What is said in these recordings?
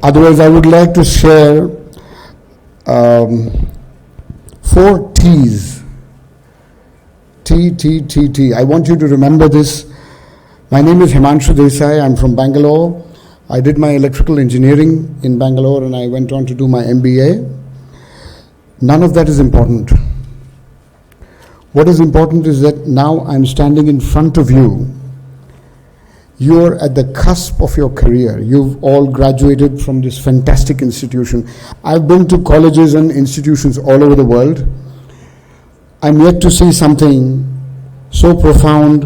Otherwise, I would like to share 4 T's. T. I want you to remember this. My name is Himanshu Desai. I'm from Bangalore. I did my electrical engineering in Bangalore and I went on to do my MBA. None of that is important. What is important is that now I'm standing in front of you. You're at the cusp of your career. You've all graduated from this fantastic institution. I've been to colleges and institutions all over the world. I'm yet to see something so profound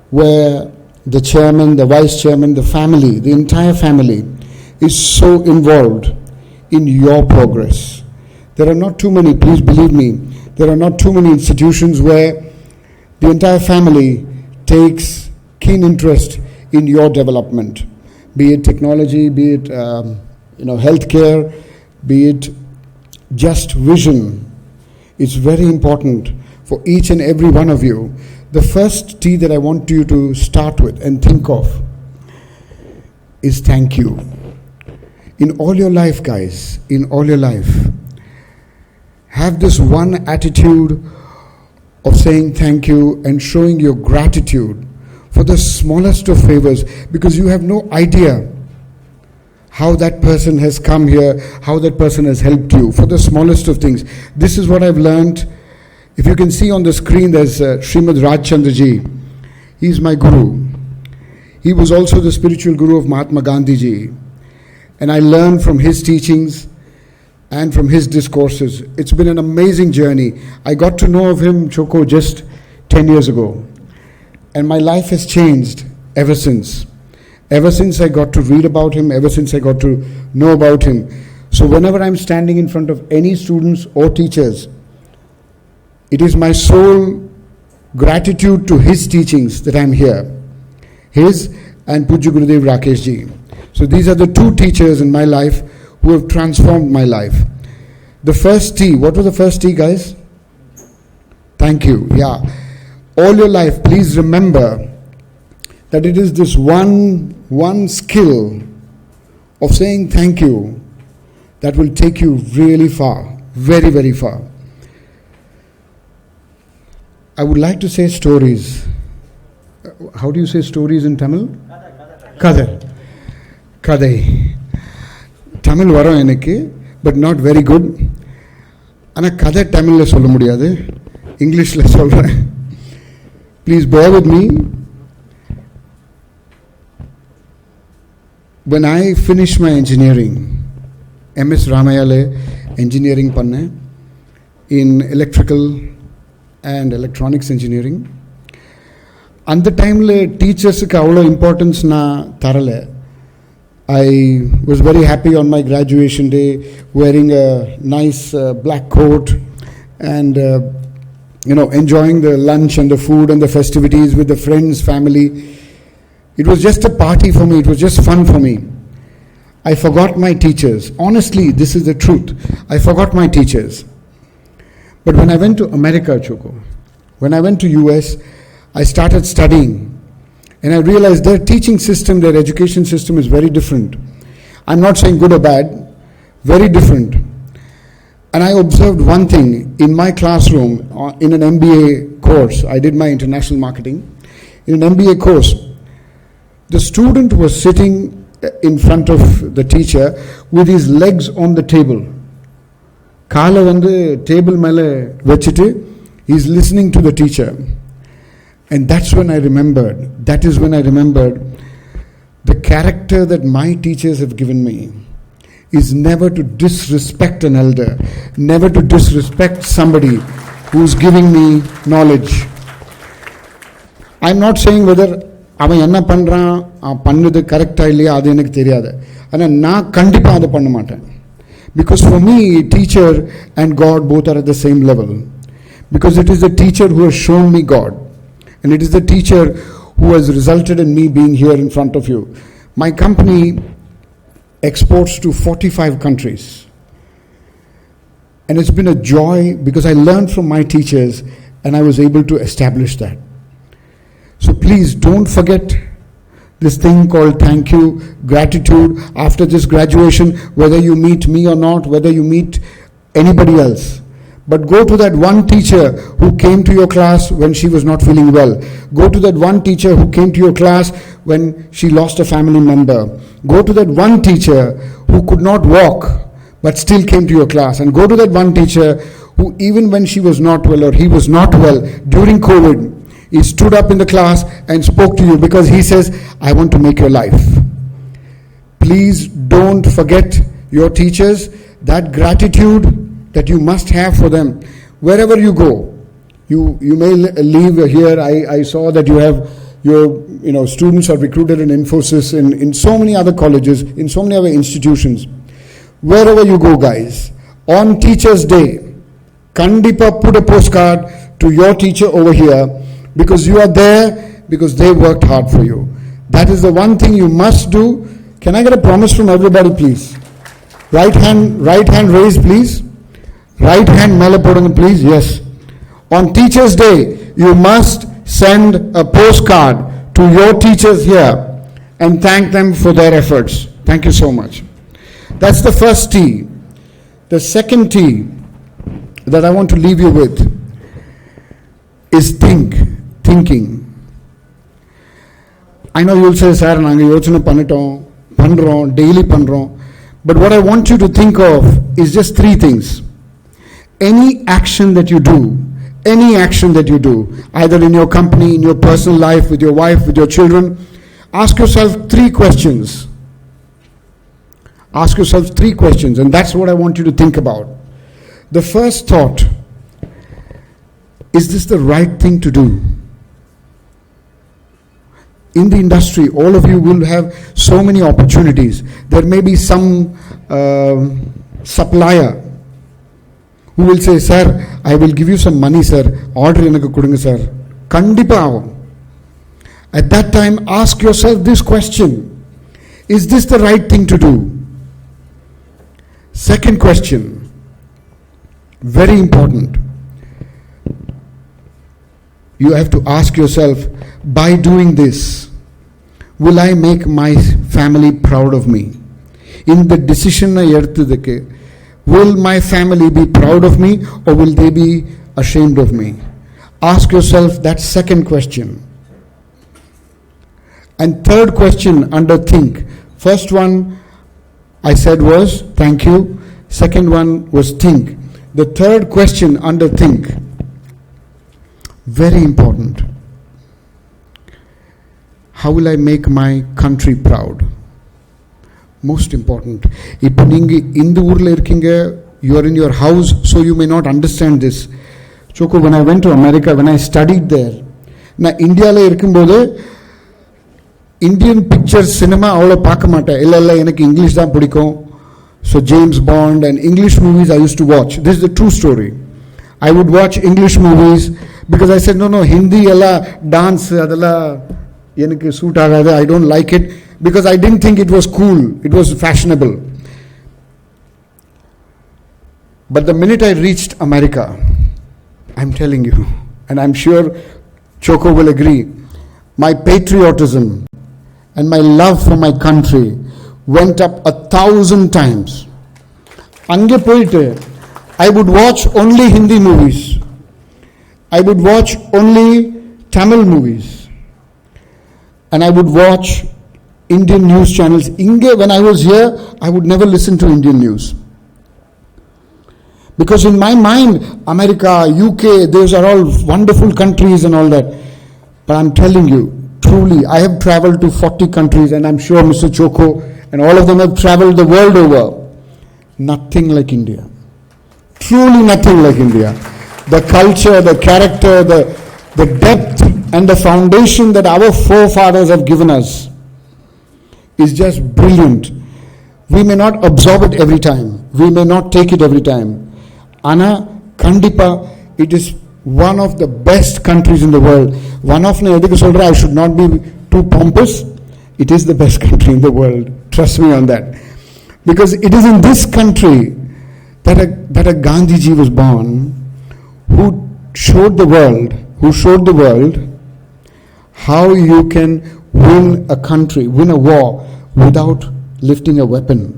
where the chairman, the vice chairman, the family, the entire family is so involved in your progress. There are not too many, please believe me, there are not too many institutions where the entire family takes keen interest in your development, be it technology, be it healthcare, be it just vision. It's very important for each and every one of you. The first T that I want you to start with and think of is thank you. In all your life, guys, in all your life, have this one attitude of saying thank you and showing your gratitude for the smallest of favors, because you have no idea how that person has come here, how that person has helped you, for the smallest of things. This is what I've learned. If you can see on the screen, there's Srimad Rajchandra Ji. He's my guru. He was also the spiritual guru of Mahatma Gandhi Ji. And I learned from his teachings and from his discourses. It's been an amazing journey. I got to know of him, Choco, just 10 years ago. And my life has changed ever since. Ever since I got to read about him, ever since I got to know about him. So whenever I'm standing in front of any students or teachers, it is my sole gratitude to his teachings that I'm here. His and Pujya Gurudev Rakesh Ji. So these are the 2 teachers in my life who have transformed my life. The first T, what was the first T, guys? Thank you. Yeah. All your life, please remember that it is this one skill of saying thank you that will take you really far, very, very far. I would like to say stories. How do you say stories in Tamil? Kadai. Tamil varum enakku, but not very good. Ana kadai Tamil la solla mudiyadhu. English la solren. Please bear with me. When I finished my engineering, MS Ramayale engineering panne in electrical and electronics engineering. And the time teachers ku avlo importance na tarale. I was very happy on my graduation day wearing a nice black coat and enjoying the lunch and the food and the festivities with the friends, family. It was just a party for me. It was just fun for me. I forgot my teachers. Honestly, this is the truth. I forgot my teachers. But when I went to America, Choco, when I went to US, I started studying. And I realized their teaching system, their education system is very different. I'm not saying good or bad, very different. And I observed one thing in my classroom, in an MBA course. I did my international marketing. In an MBA course, the student was sitting in front of the teacher with his legs on the table. Kaala vandu table mele vechittu, he's listening to the teacher. And that's when I remembered, the character that my teachers have given me is never to disrespect an elder, never to disrespect somebody who's giving me knowledge. I'm not saying whether அவன் என்ன பண்ணுறான் பண்ணது கரெக்டாக இல்லையா அது எனக்கு தெரியாது. ஆனால் நான் கண்டிப்பாக அதை பண்ண மாட்டேன். Because for me, teacher and God both are at the same level. Because it is the teacher who has shown me God. And it is the teacher who has resulted in me being here in front of you. My company exports to 45 countries. And it's been a joy because I learned from my teachers and I was able to establish that. So please don't forget this thing called thank you, gratitude after this graduation, whether you meet me or not, whether you meet anybody else. But go to that one teacher who came to your class when she was not feeling well. Go to that one teacher who came to your class when she lost a family member. Go to that one teacher who could not walk but still came to your class. And go to that one teacher who, even when she was not well or he was not well during COVID, he stood up in the class and spoke to you because he says, I want to make your life. Please don't forget your teachers, that gratitude that you must have for them wherever you go. You may leave here. I saw that you have your students are recruited in Infosys, in so many other colleges, in so many other institutions. Wherever you go, guys, on Teachers' Day, Kandipa put a postcard to your teacher over here because you are there because they worked hard for you. That is the one thing you must do. Can I get a promise from everybody, please? Right hand raised, please. Right hand mele podunga, please. Yes. On Teachers' Day, you must send a postcard to your teachers here and thank them for their efforts. Thank you so much. That's the first T. The second T that I want to leave you with is thinking. I know you'll say, sir, naanga yochana pandrom, daily pandrom. But what I want you to think of is just three things. Any action that you do, either in your company, in your personal life, with your wife, with your children, ask yourself three questions. Ask yourself three questions, and that's what I want you to think about. The first thought, is this the right thing to do? In the industry, all of you will have so many opportunities. There may be some supplier who will say, sir, I will give you some money, sir. Order enakku kudunga, sir. Kandipa avum. At that time, ask yourself this question. Is this the right thing to do? Second question, very important. You have to ask yourself, by doing this, will I make my family proud of me? In the decision I eduthuke, will my family be proud of me or will they be ashamed of me? Ask yourself that second question. And third question under think. First one I said was thank you. Second one was think. The third question under think, very important. How will I make my country proud? Most important. Ipo neenga indu urla irkinga, you are in your house, so you may not understand this. Choco, when I went to America, when I studied there, na India la irkumbodhu Indian picture cinema avlo paakamatta. Illa enakku English dhaan pidikum. So James Bond and English movies I used to watch. This is the true story. I would watch English movies because I said, no, Hindi ella dance adala enakku suit agadu. I don't like it because I didn't think it was cool. It was fashionable. But the minute I reached America, I'm telling you, and I'm sure Choco will agree, my patriotism and my love for my country went up 1,000 times. Ange poite, I would watch only Hindi movies. I would watch only Tamil movies. And I would watch Indian news channels. When I was here, I would never listen to Indian news. Because in my mind, America, UK, those are all wonderful countries and all that. But I'm telling you, truly, I have traveled to 40 countries, and I'm sure Mr. Choco and all of them have traveled the world over. Nothing like India. Truly nothing like India. The culture, the character, the depth and the foundation that our forefathers have given us is just brilliant. We may not absorb it every time. We may not take it every time. Ana, Kandipa, it is one of the best countries in the world. One of I should not be too pompous. It is the best country in the world. Trust me on that. Because it is in this country that a Gandhiji was born who showed the world how you can win a country, win a war without lifting a weapon.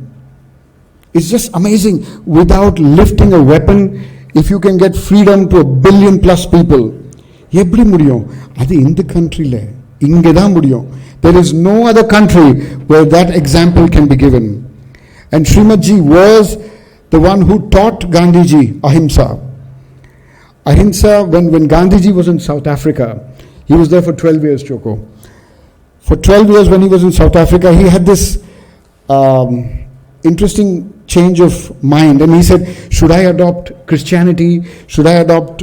It's just amazing. Without lifting a weapon, if you can get freedom to 1 billion plus people, எப்படி முடியும்? அது இந்த கண்ட்ரில இங்க தான் முடியும். There is no other country where that example can be given. And Srimadji was the one who taught Gandhiji ahimsa. Ahimsa, when Gandhiji was in South Africa, he was there for 12 years, Choco. For 12 years when he was in South Africa, he had this interesting change of mind, and he said, should I adopt Christianity? Should I adopt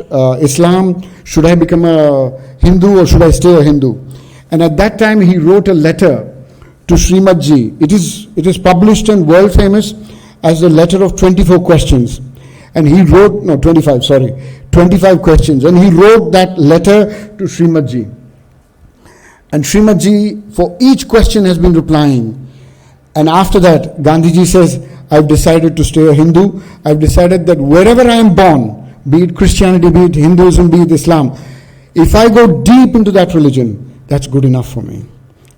Islam? Should I become a Hindu or should I stay a Hindu? And at that time he wrote a letter to Srimadji. It is published and world famous as the letter of 24 questions. And he wrote, 25 questions. And he wrote that letter to Srimadji. And Srimadji for each question has been replying. And after that, Gandhiji says, I've decided to stay a Hindu. I've decided that wherever I am born, be it Christianity, be it Hinduism, be it Islam, if I go deep into that religion, that's good enough for me.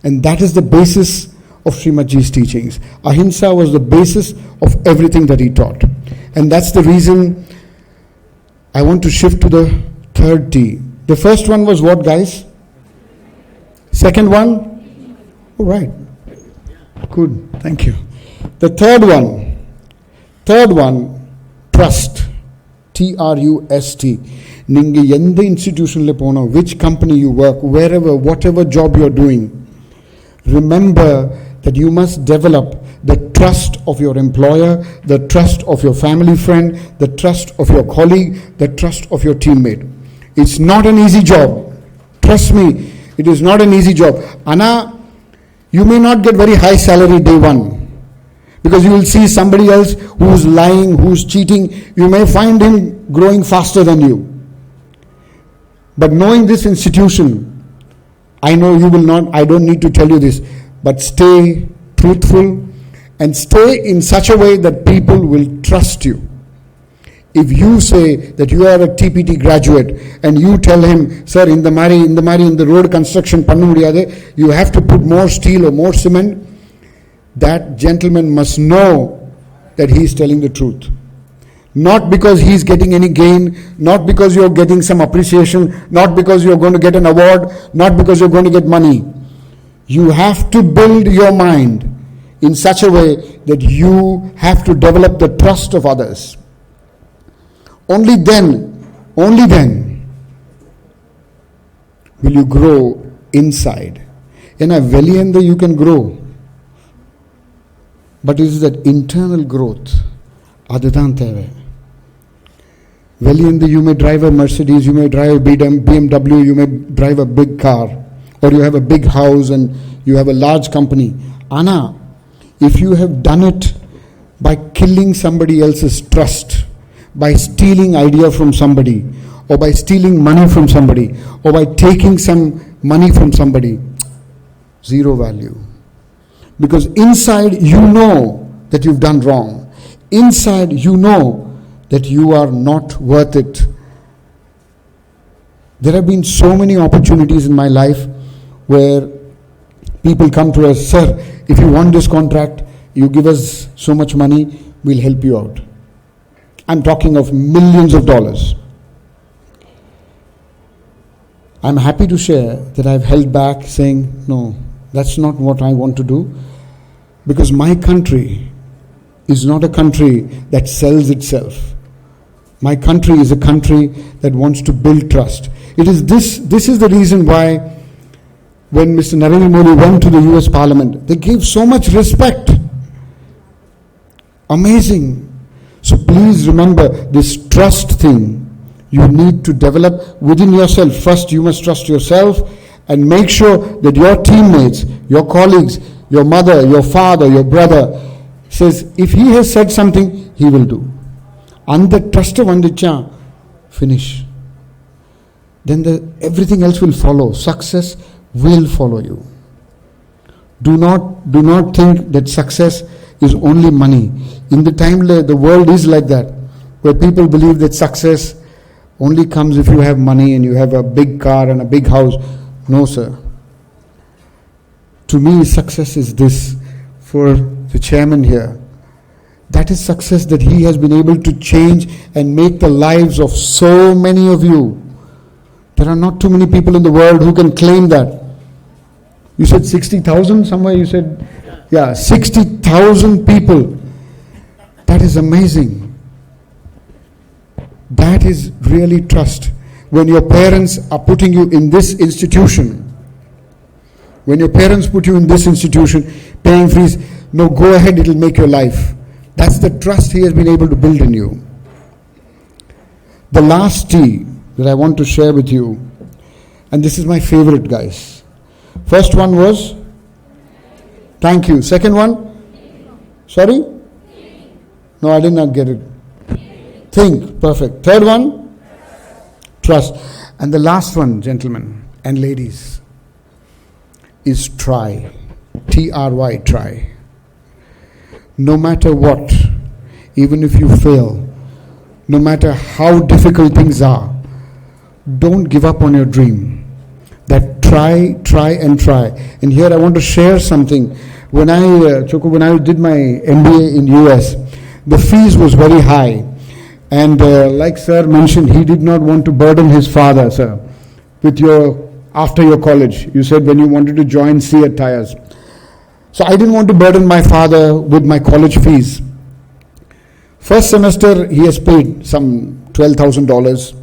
And that is the basis of Srimadji's teachings. Ahimsa was the basis of everything that he taught. And that's the reason I want to shift to the third T. The first one was what, guys? Second one? All right. Good. Thank you. The third one, trust. Trust. Ninga yenda institution le pona, which company you work, wherever, whatever job you're doing, remember that you must develop the trust of your employer, the trust of your family friend, the trust of your colleague, the trust of your teammate. It's not an easy job. Trust me, it is not an easy job. Anna, you may not get very high salary day one, because you will see somebody else who's lying, who's cheating. You may find him growing faster than you. But knowing this institution, I know you will not, I don't need to tell you this, but stay truthful and stay in such a way that people will trust you. If you say that you are a TPT graduate and you tell him, sir, in the road construction, you have to put more steel or more cement, that gentleman must know that he is telling the truth. Not because he is getting any gain, not because you are getting some appreciation, not because you are going to get an award, not because you are going to get money. You have to build your mind in such a way that you have to develop the trust of others. Only then will you grow inside. In a veliyanda you can grow. But it is that internal growth. Adadan theve. Veliyanda you may drive a Mercedes, you may drive a BMW, you may drive a big car, or you have a big house and you have a large company. Anna, if you have done it by killing somebody else's trust, by stealing idea from somebody, or by stealing money from somebody, or by taking some money from somebody, zero value. Because inside you know that you've done wrong. Inside you know that you are not worth it. There have been so many opportunities in my life where people come to us, sir, if you want this contract, you give us so much money, we'll help you out. I'm talking of millions of dollars. I'm happy to share that I've held back saying, no, that's not what I want to do, because my country is not a country that sells itself. My country is a country that wants to build trust. It is this is the reason why when Mr. Narendra Modi went to the US Parliament, they gave so much respect. Amazing. So please remember this trust thing. You need to develop within yourself. First, you must trust yourself and make sure that your teammates, your colleagues, your mother, your father, your brother says, if he has said something, he will do. And the trust of Andicha, finish. Then everything else will follow. Success will follow you. Do not think that success is only money. In the time the world is like that, where people believe that success only comes if you have money and you have a big car and a big house. No, sir. to me, success is this for the chairman here. That is success, that he has been able to change and make the lives of so many of you. There are not too many people in the world who can claim that. You said 60,000 somewhere, you said, yeah, 60,000 people. That is amazing. That is really trust. When your parents are putting you in this institution, when your parents put you in this institution, paying fees, no, go ahead, it will make your life. That's the trust he has been able to build in you. The last T that I want to share with you, and this is my favorite, guys. First one was, thank you. Second one? Sorry? No, I did not get it. Think. Perfect. Third one? Trust. And the last one, gentlemen and ladies, is try. T-R-Y, try. No matter what, even if you fail, no matter how difficult things are, don't give up on your dream. That try, and try. And here I want to share something. When I did my MBA in US, the fees was very high. And like sir mentioned, he did not want to burden his father, sir, with after your college. You said when you wanted to join Seat Tires. So I didn't want to burden my father with my college fees. First semester, he has paid some $12,000.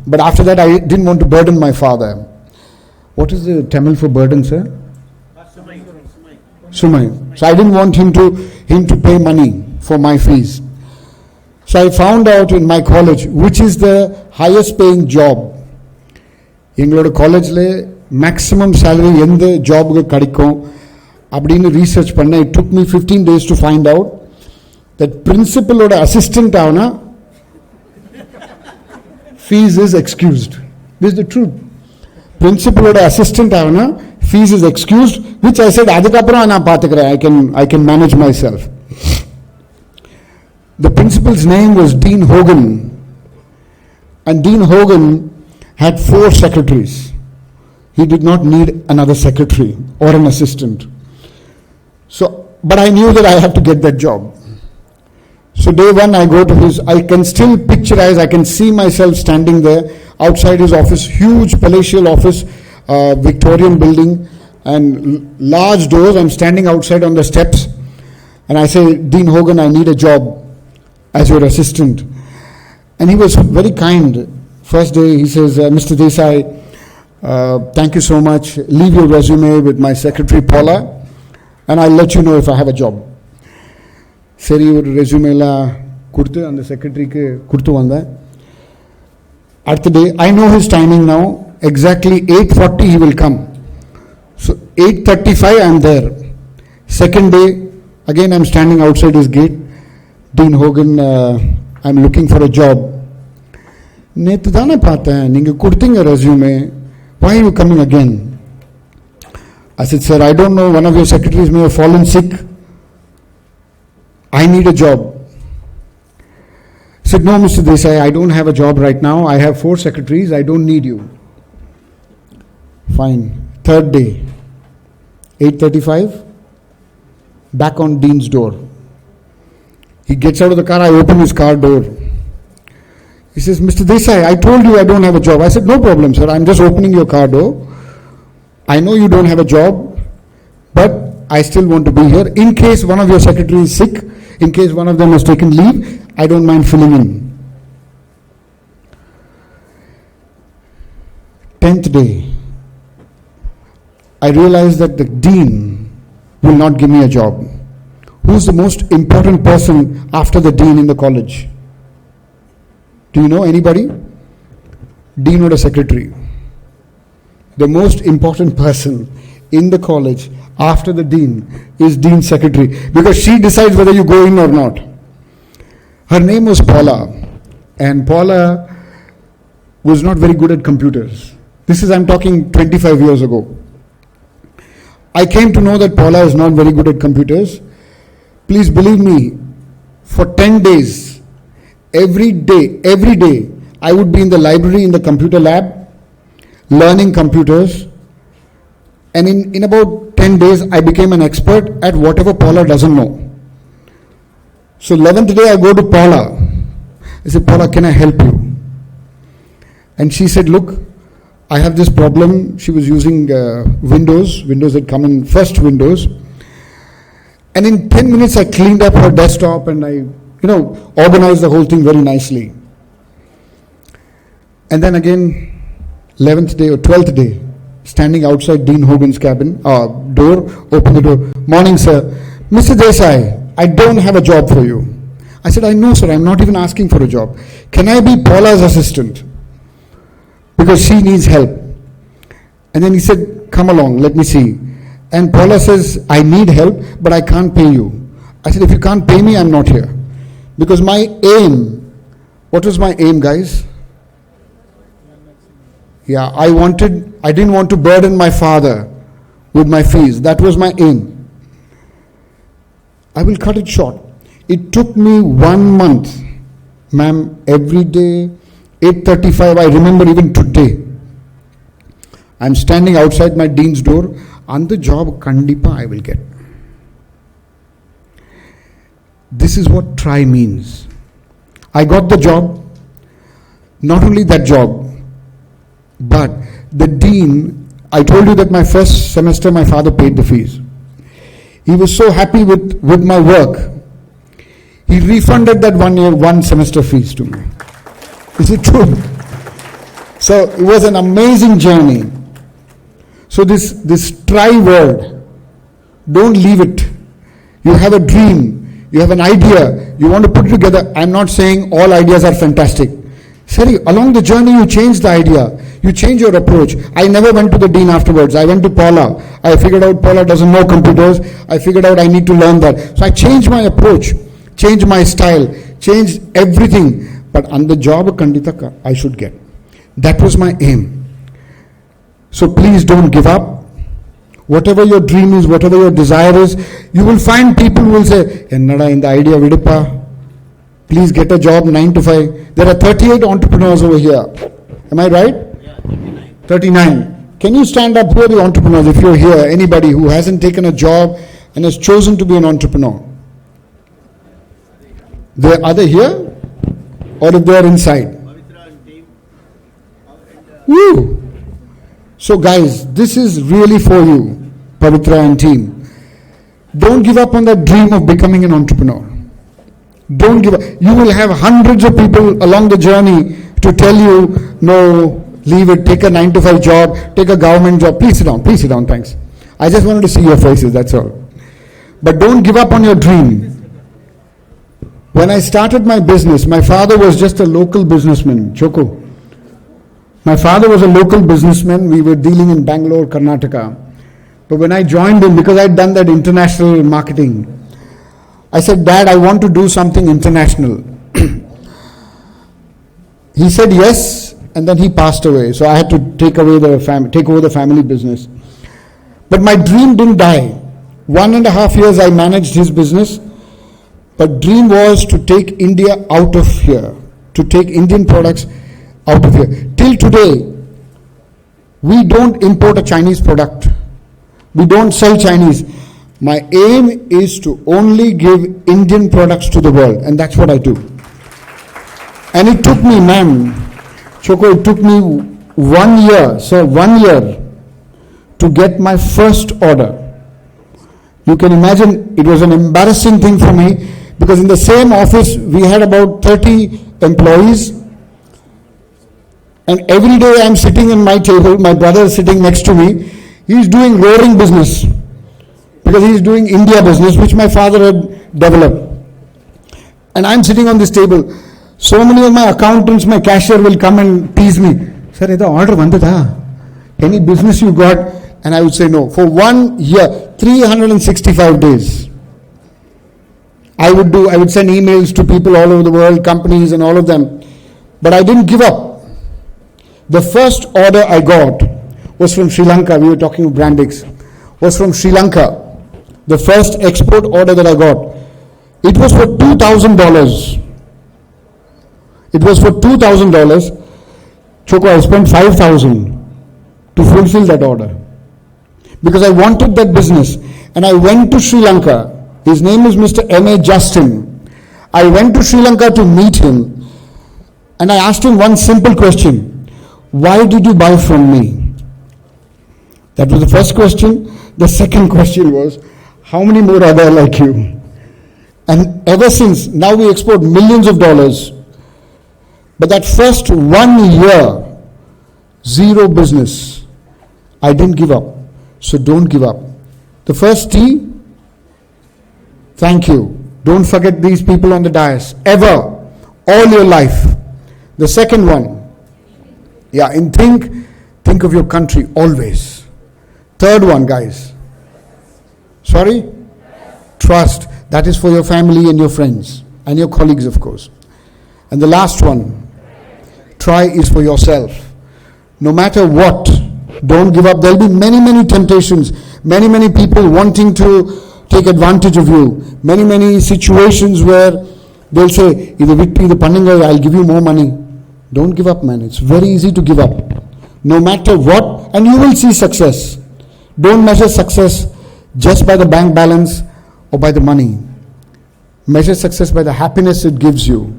But after that, I didn't want to burden my father. What is the Tamil for burden, sir? Sumai. So I didn't want him to pay money for my fees. So I found out in my college, which is the highest paying job. எங்களோட காலேஜில் maximum salary எந்த ஜாபுக்கு கிடைக்கும் அப்படின்னு research பண்ண. It took me 15 days to find out that பிரின்சிபலோட assistant ஆகுனா fees is excused. This is the truth. பிரின்சிபலோட அசிஸ்டன்ட் ஆகுனா fees is excused, which I said அதுக்கப்புறம் நான் பார்த்துக்கிறேன், I can manage myself. The principal's name was Dean Hogan, and Dean Hogan had 4 secretaries. He did not need another secretary or an assistant. So, but I knew that I had to get that job. So day one I go to I can still picturize, I can see myself standing there outside his office, huge palatial office, Victorian building, and large doors. I'm standing outside on the steps, and I say, Dean Hogan, I need a job as your assistant. And he was very kind. First day he says, Mr. Desai, thank you so much. Leave your resume with my secretary Paula, and I'll let you know if I have a job. சரி, ஒரு ரெஸ்யூமேலாம் கொடுத்து அந்த செக்ரட்டரிக்கு கொடுத்து வந்தேன். அடுத்த day I know his timing now. Exactly 8:40 he will come. So 8:35 I am there. Second day again I am standing outside his gate. Dean Hogan, I am looking for a job. நேற்று தானே பார்த்தேன் நீங்கள் கொடுத்தீங்க resume, why are you coming again? I said, sir, I don't know, one of your secretaries may have fallen sick. I need a job. He said, no, Mr. Desai, I don't have a job right now. I have 4 secretaries. I don't need you. Fine. Third day, 8:35, back on Dean's door. He gets out of the car. I open his car door. He says, Mr. Desai, I told you I don't have a job. I said, no problem, sir. I'm just opening your car door. I know you don't have a job, but I still want to be here. In case one of your secretaries is sick, in case one of them has taken leave, I don't mind filling in. 10th day, I realized that the dean will not give me a job. Who's the most important person after the dean in the college? Do you know anybody? Dean or a secretary? The most important person in the college after the dean is dean's secretary, because she decides whether you go in or not. Her name was Paula, and Paula was not very good at computers. I'm talking 25 years ago. I came to know that Paula is not very good at computers. Please believe me, for 10 days, every day, I would be in the library in the computer lab, learning computers, And in about 10 days, I became an expert at whatever Paula doesn't know. So 11th day, I go to Paula. I said, Paula, can I help you? And she said, look, I have this problem. She was using Windows that come in first Windows. And in 10 minutes, I cleaned up her desktop and I, organized the whole thing very nicely. And then again, 11th day or 12th day, standing outside Dean Hogan's cabin, door, open the door. Morning, sir. Mr. Desai, I don't have a job for you. I said, I know, sir, I'm not even asking for a job. Can I be Paula's assistant? Because she needs help. And then he said, come along, let me see. And Paula says, I need help, but I can't pay you. I said, if you can't pay me, I'm not here. Because my aim, what was my aim, guys? Yeah, I didn't want to burden my father with my fees. That was my aim. I will cut it short. It took me 1 month, ma'am, every day, 8:35, I remember even today. I'm standing outside my dean's door, and the job kandipa I will get. This is what try means. I got the job, not only that job, but the dean, I told you that my first semester my father paid the fees. He was so happy with my work. He refunded that 1 year, 1 semester fees to me. Is it true? So it was an amazing journey. So this try word, don't leave it. You have a dream, you have an idea, you want to put it together. I'm not saying all ideas are fantastic. Sorry, along the journey you change the idea, you change your approach. I never went to the dean afterwards. I went to Paula. I figured out Paula doesn't know computers. I figured out I need to learn that. So I changed my approach, changed my style, changed everything. But on the job Kandita I should get. That was my aim. So please don't give up. Whatever your dream is, whatever your desire is, you will find people who will say, Ennada in the idea viduppa. Please get a job 9 to 5. There are 38 entrepreneurs over here. Am I right? Yeah, 39. 39. Can you stand up? Who are the entrepreneurs? If you're here, anybody who hasn't taken a job and has chosen to be an entrepreneur. Are they here? Or if they are inside? Woo! So guys, this is really for you, Pavitra and team. Don't give up on that dream of becoming an entrepreneur. Don't give up. You will have hundreds of people along the journey to tell you, no, leave it, take a 9 to 5 job, take a government job. Please sit down, thanks. I just wanted to see your faces, that's all. But don't give up on your dream. When I started my business, my father was just a local businessman, Choco. My father was a local businessman. We were dealing in Bangalore, Karnataka. But when I joined him, because I'd done that international marketing, I said, Dad, I want to do something international. He said yes, and then he passed away. So I had to take over the family business. But my dream didn't die. 1.5 years I managed his business. But dream was to take India out of here, to take Indian products out of here. Till today, we don't import a Chinese product. We don't sell Chinese. My aim is to only give Indian products to the world, and that's what I do. And it took me, Choco, it took me 1 year, sir, 1 year to get my first order. You can imagine it was an embarrassing thing for me, because in the same office we had about 30 employees, and every day I'm sitting in my table, my brother is sitting next to me, he's doing roaring business, because he's doing India business, which my father had developed. And I'm sitting on this table. So many of my accountants, my cashier will come and tease me. Sir, is the order vandada? Any business you got? And I would say no. For 1 year, 365 days, I would send emails to people all over the world, companies and all of them. But I didn't give up. The first order I got was from Sri Lanka. We were talking about Brandix. Was from Sri Lanka. The first export order that I got. It was for $2,000. It was for $2,000. Choco, I spent $5,000 to fulfill that order. because I wanted that business. And I went to Sri Lanka. His name is Mr. M.A. Justin. I went to Sri Lanka to meet him, and I asked him one simple question: why did you buy from me? That was the first question. The second question was, how many more are there like you? And ever since, now we export millions of dollars. But that first 1 year, zero business, I didn't give up. So don't give up. The first T, thank you. Don't forget these people on the dais, ever, all your life. The second one, yeah, and think of your country always. Third one, guys. Sorry? Trust. That is for your family and your friends and your colleagues, of course. And the last one, try is for yourself. No matter what, don't give up. There will be many, many temptations, many, many people wanting to take advantage of you, many, many situations where they'll say, "Idu vittu idu pannunga, I'll give you more money." Don't give up, man. It's very easy to give up. No matter what, and you will see success. Don't measure success just by the bank balance or by the money. Measure success by the happiness it gives you.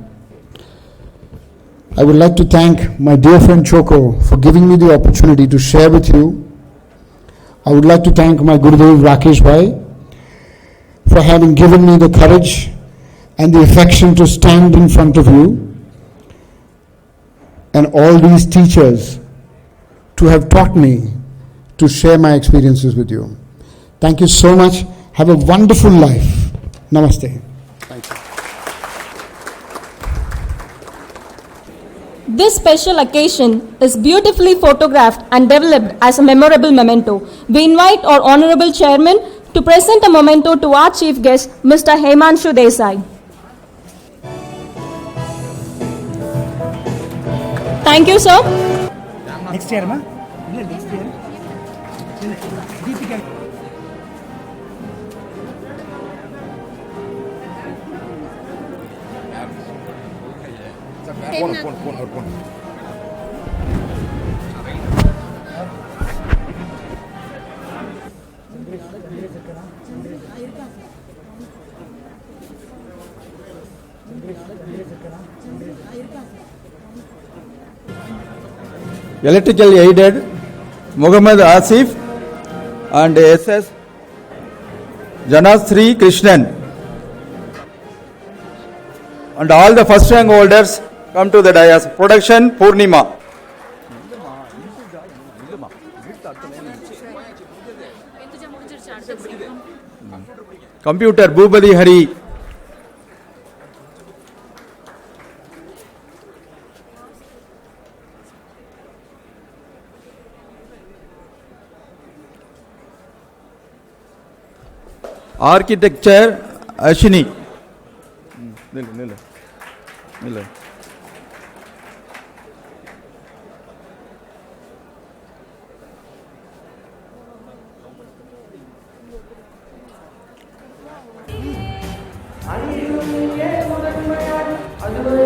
I would like to thank my dear friend Choco for giving me the opportunity to share with you. I would like to thank my Gurudev Rakesh Bhai for having given me the courage and the affection to stand in front of you, and all these teachers to have taught me to share my experiences with you. Thank you so much. Have a wonderful life. Namaste. Thank you. This special occasion is beautifully photographed and developed as a memorable memento. We invite our Honorable Chairman to present a memento to our Chief Guest, Mr. Himanshu Desai. Thank you, sir. Next year, ma? Next year. Deepika. Phone. Electrical aided Muhammad Asif and SS Janasri Krishnan, and all the first rank holders come to the dais. Production Purnima. Computer Bhubali Hari. Architecture Ashini. Nil. Ayu ye modan mayan, ayu